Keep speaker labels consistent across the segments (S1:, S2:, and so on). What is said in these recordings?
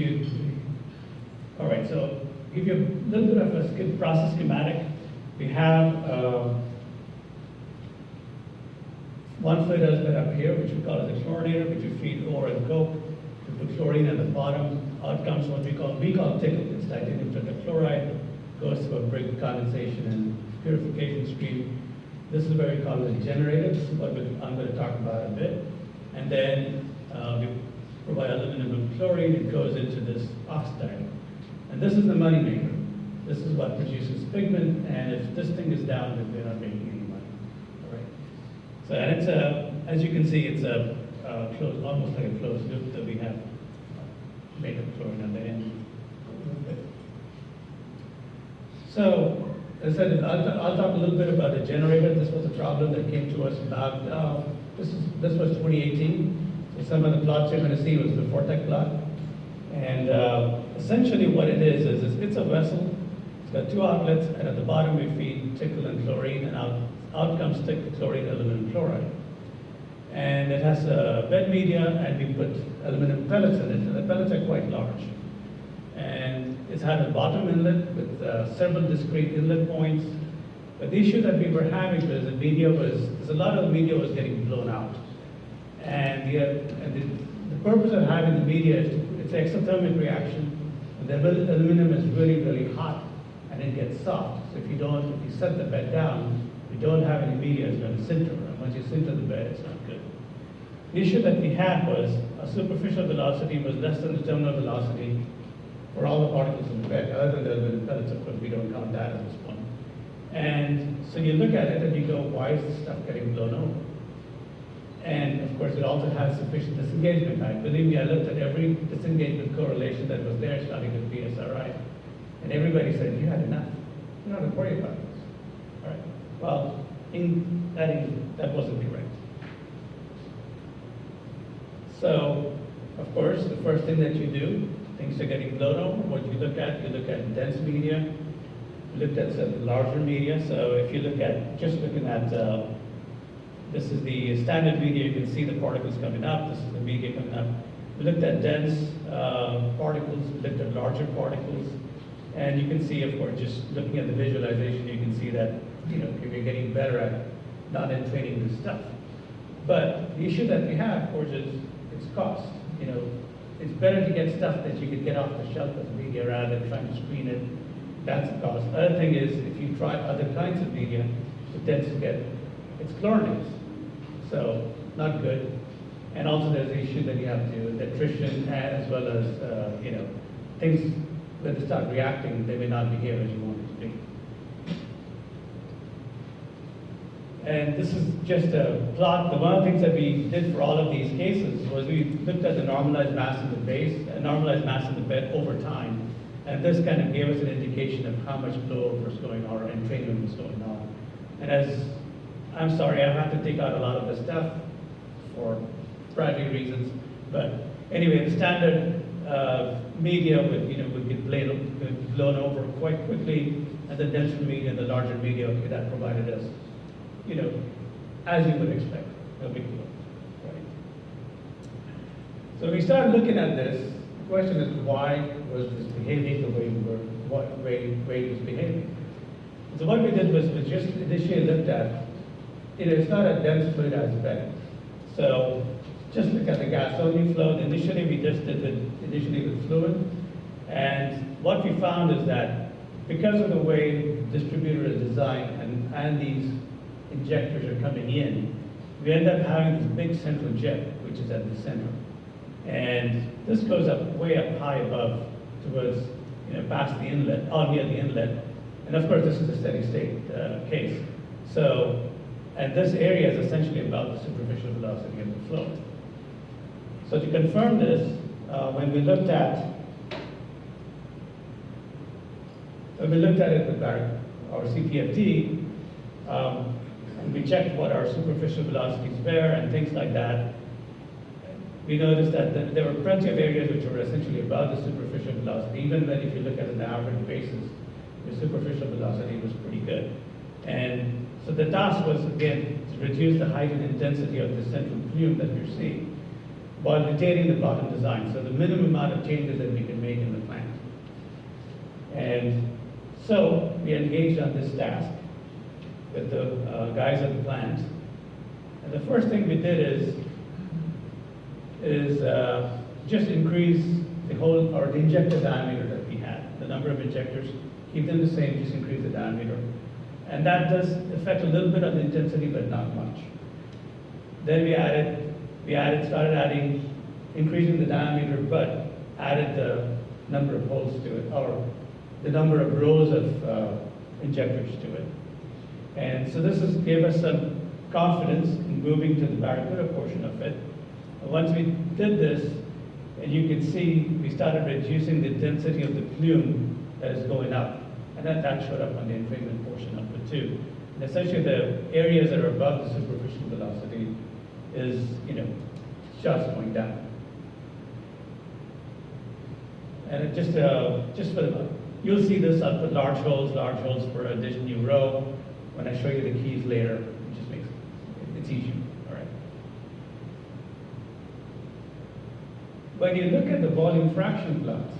S1: give you, all right, so give you a little bit of a process schematic. We have one fluid element up here, which we call as a chlorinator, which we feed ore and coke. We put chlorine at the bottom. Out comes what we call tickle. It's titanium tetrachloride, goes through a brick condensation and purification stream. This is where we call it a generator. This is what I'm going to talk about a bit. And then we provide aluminum and chlorine. It goes into this oxidizer. And this is the money maker. This is what produces pigment, and if this thing is down, then we're not making any money. All right. So, and it's as you can see, it's a closed, almost like a closed loop that we have makeup chlorine on the end. So, as I said, I'll talk a little bit about the generator. This was a problem that came to us about this was 2018. So some of the plots you're going to see was the Vortec plot, and essentially what it is it's a vessel. It's got two outlets, and at the bottom we feed tickle and chlorine, and out comes tickle, chlorine, aluminum chloride. And it has a bed media, and we put aluminum pellets in it, and the pellets are quite large. And it's had a bottom inlet with several discrete inlet points. But the issue that we were having was a lot of the media was getting blown out. And the purpose of having the media is it's an exothermic reaction. And the aluminum is really, really hot, and it gets soft. So if you set the bed down, you don't have any media, it's going to sinter. And once you sinter the bed, it's not good. The issue that we had was a superficial velocity was less than the terminal velocity for all the particles in the bed, other than the aluminum pellets, of course, we don't count that at this point. And so you look at it and you go, why is this stuff getting blown over? And of course, it also has sufficient disengagement. Believe me, I looked at every disengagement correlation that was there starting with PSRI. And everybody said, you had enough. You don't have to worry about this. All right. Well, that wasn't correct. So, of course, the first thing that you do, things are getting blown over. What you look at dense media. You looked at some larger media. So if you look at, just looking at, this is the standard media, you can see the particles coming up. This is the media coming up. We looked at dense particles, we looked at larger particles. And you can see, of course, just looking at the visualization, you can see that, you're getting better at not entraining this stuff. But the issue that we have, of course, is it's cost. It's better to get stuff that you could get off the shelf as media rather than trying to screen it. That's the cost. The other thing is, if you try other kinds of media, it tends to get, it's chlorinates. So, not good. And also there's the issue that you have to, the attrition as well as, things, when they start reacting, they may not behave as you want it to be. And this is just a plot. One of the things that we did for all of these cases was we looked at the normalized mass in the base, normalized mass in the bed over time. And this kind of gave us an indication of how much blowover was going on or entrainment was going on. And I'm sorry, I have to take out a lot of the stuff for private reasons. But anyway, the standard media would get blown over quite quickly, and the denser media and the larger media, okay, that provided us, as you would expect, no big deal, right? So we started looking at this. The question is, why was this behaving the way it was behaving? So what we did was we just initially looked at, it's not a dense fluidized bed. So just look at the gas-only flow. Initially, we just did it with fluid. And what we found is that because of the way the distributor is designed and these injectors are coming in, we end up having this big central jet, which is at the center. And this goes up way up high above towards, past the inlet, all near the inlet. And of course, this is a steady state case. So, and this area is essentially about the superficial velocity of the flow. So to confirm this, when we looked at it with our CPFT, and we checked what our superficial velocities were and things like that, we noticed that there were plenty of areas which were essentially above the superficial velocity. Even when if you look at an average basis, the superficial velocity was pretty good. And so the task was, again, to reduce the height and intensity of the central plume that you're seeing. while retaining the plot and design. So the minimum amount of changes that we can make in the plant. And so we engaged on this task with the guys at the plant. And the first thing we did is just increase the whole, or the injector diameter that we had. The number of injectors, keep them the same, just increase the diameter. And that does affect a little bit of the intensity, but not much. Then started adding, increasing the diameter, but added the number of holes to it, or the number of rows of injectors to it. And so this gave us some confidence in moving to the Barracuda portion of it. And once we did this, and you can see we started reducing the density of the plume that is going up. And that showed up on the entrainment portion of it too. And essentially the areas that are above the superficial velocity is, just going down. And it just for the, you'll see this, I'll put large holes for addition new row. When I show you the keys later, it just makes it's easier, all right? When you look at the volume fraction plots,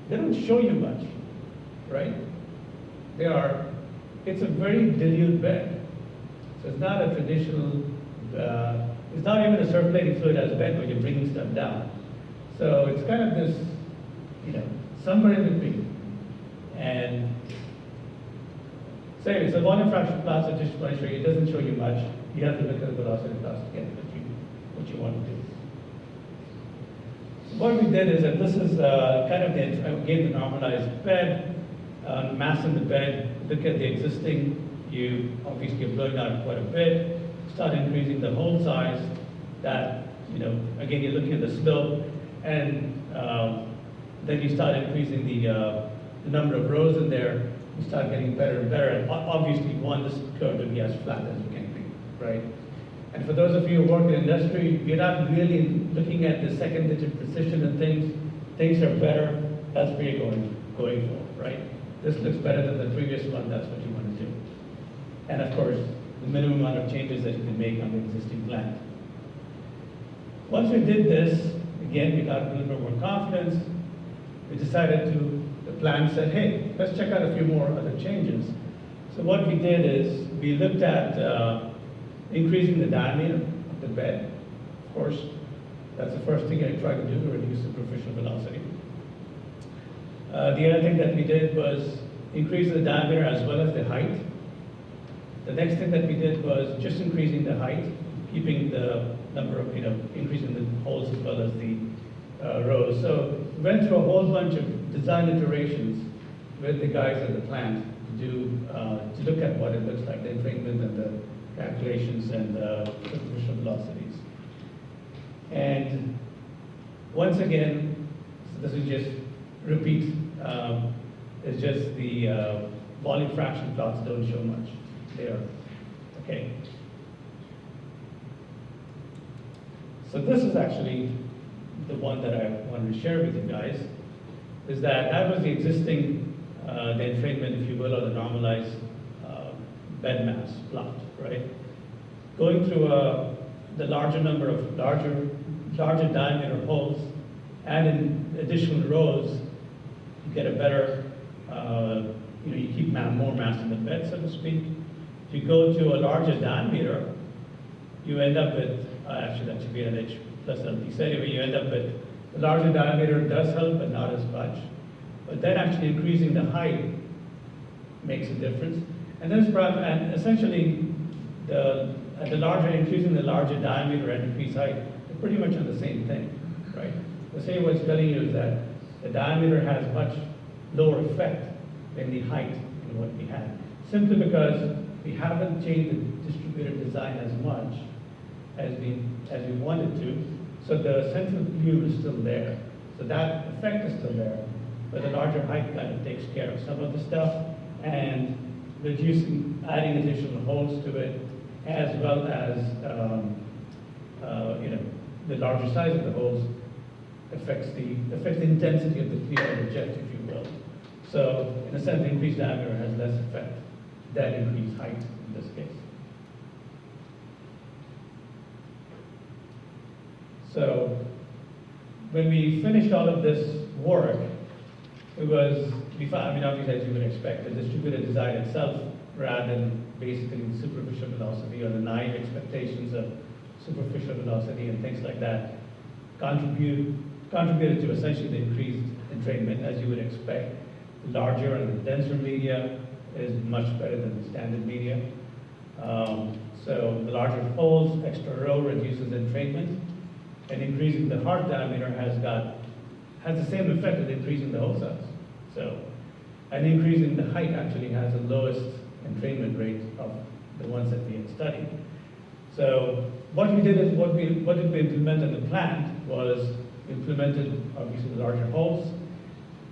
S1: they don't show you much, right? It's a very dilute bed. So it's not a traditional, it's not even a circulating fluid as a bed where you're bringing stuff down. So it's kind of this, somewhere in between. And so anyway, so volume fraction plots, I just want to show you, it doesn't show you much. You have to look at the velocity plots to get what you want to do. So what we did is that this is kind of again, the normalized bed, mass in the bed. Look at the existing, you obviously are blowing out quite a bit. Start increasing the hole size. That, again, you're looking at the slope, and then you start increasing the number of rows in there. You start getting better and better. And obviously, you want this curve to be as flat as you can be, right? And for those of you who work in industry, you're not really looking at the second digit precision and things. Things are better. That's where you're going for, right? This looks better than the previous one. That's what you want to do. And of course, the minimum amount of changes that you can make on the existing plant. Once we did this, again, we got a little bit more confidence. We decided the plan said, hey, let's check out a few more other changes. So what we did is we looked at increasing the diameter of the bed. Of course, that's the first thing I tried to do to reduce superficial velocity. The other thing that we did was increase the diameter as well as the height. The next thing that we did was just increasing the height, keeping the number of, increasing the holes as well as the rows. So we went through a whole bunch of design iterations with the guys at the plant to look at what it looks like, the entrainment and the calculations and the superficial velocities. And once again, so this is just repeat, it's just the volume fraction plots don't show much there. Okay. So this is actually the one that I wanted to share with you guys, is that was the existing, the entrainment, if you will, or the normalized bed mass plot, right? Going through the larger number of larger diameter holes, and in additional rows, you get a better, you keep more mass in the bed, so to speak. If you go to a larger diameter, you end up with, actually that should be an H plus LT. So anyway, you end up with the larger diameter does help, but not as much. But then actually increasing the height makes a difference. And then and essentially, increasing the larger diameter and increased height, they're pretty much on the same thing, right? The same what's telling you is that the diameter has much lower effect than the height in what we had, simply because we haven't changed the distributed design as much as we wanted to. So the central plume is still there. So that effect is still there, but the larger height kind of takes care of some of the stuff, and adding additional holes to it, as well as the larger size of the holes affects the intensity of the clear or jet, if you will. So in a sense, increased diameter has less effect than increased height in this case. So when we finished all of this work, it was, we found, I mean, obviously as you would expect, the distributed design itself, rather than basically the superficial velocity or the naive expectations of superficial velocity and things like that, contributed to essentially the increased entrainment, as you would expect. The larger and the denser media is much better than the standard media. So the larger holes, extra row reduces entrainment, and increasing the heart diameter has the same effect as increasing the hole size. So, and increasing the height actually has the lowest entrainment rate of the ones that we had studied. So what we did is, what did we implement in the plant was implemented obviously the larger holes.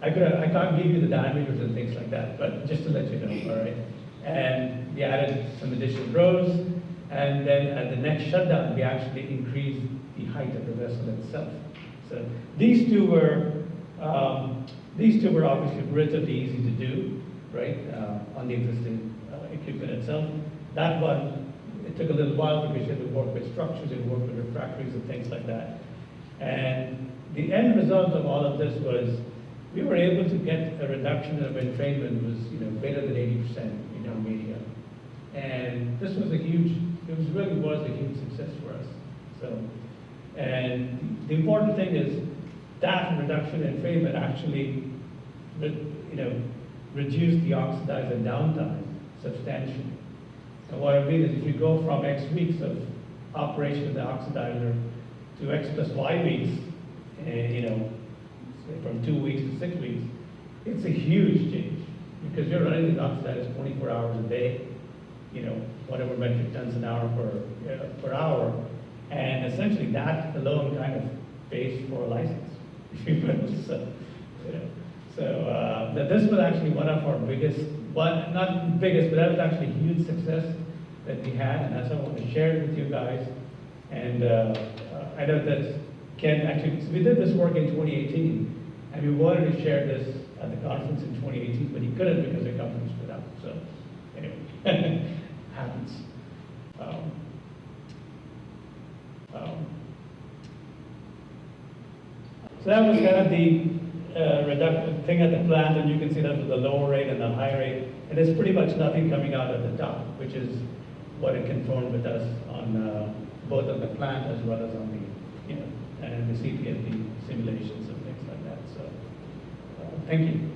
S1: I can't give you the diameters and things like that, but just to let you know, all right? And we added some additional rows, and then at the next shutdown, we actually increased the height of the vessel itself. So these two were obviously relatively easy to do, right, on the existing equipment itself. That one, it took a little while because you had to work with structures, you had to work with refractories and things like that. And the end result of all of this was we were able to get a reduction of entrainment was, greater than 80% in our media. And this was really was a huge success for us. So, and the important thing is that reduction in entrainment actually, reduced the oxidizer downtime substantially. And what I mean is if you go from X weeks of operation of the oxidizer to X plus Y weeks, say from 2 weeks to 6 weeks, it's a huge change because you're running the oxidizers 24 hours a day, whatever metric tons an hour per hour, and essentially that alone kind of pays for a license, if you will. So this was actually one of our biggest, not biggest, but that was actually a huge success that we had, and that's why I want to share it with you guys. And I know that Ken actually, so we did this work in 2018, and we wanted to share this at the conference in 2018, but he couldn't because the company split up. So anyway, happens. So that was kind of the reduction thing at the plant, and you can see that with the lower rate and the high rate, and there's pretty much nothing coming out at the top, which is what it confirmed with us on both on the plant as well as on the, and the CTFD simulations and things like that. So, thank you.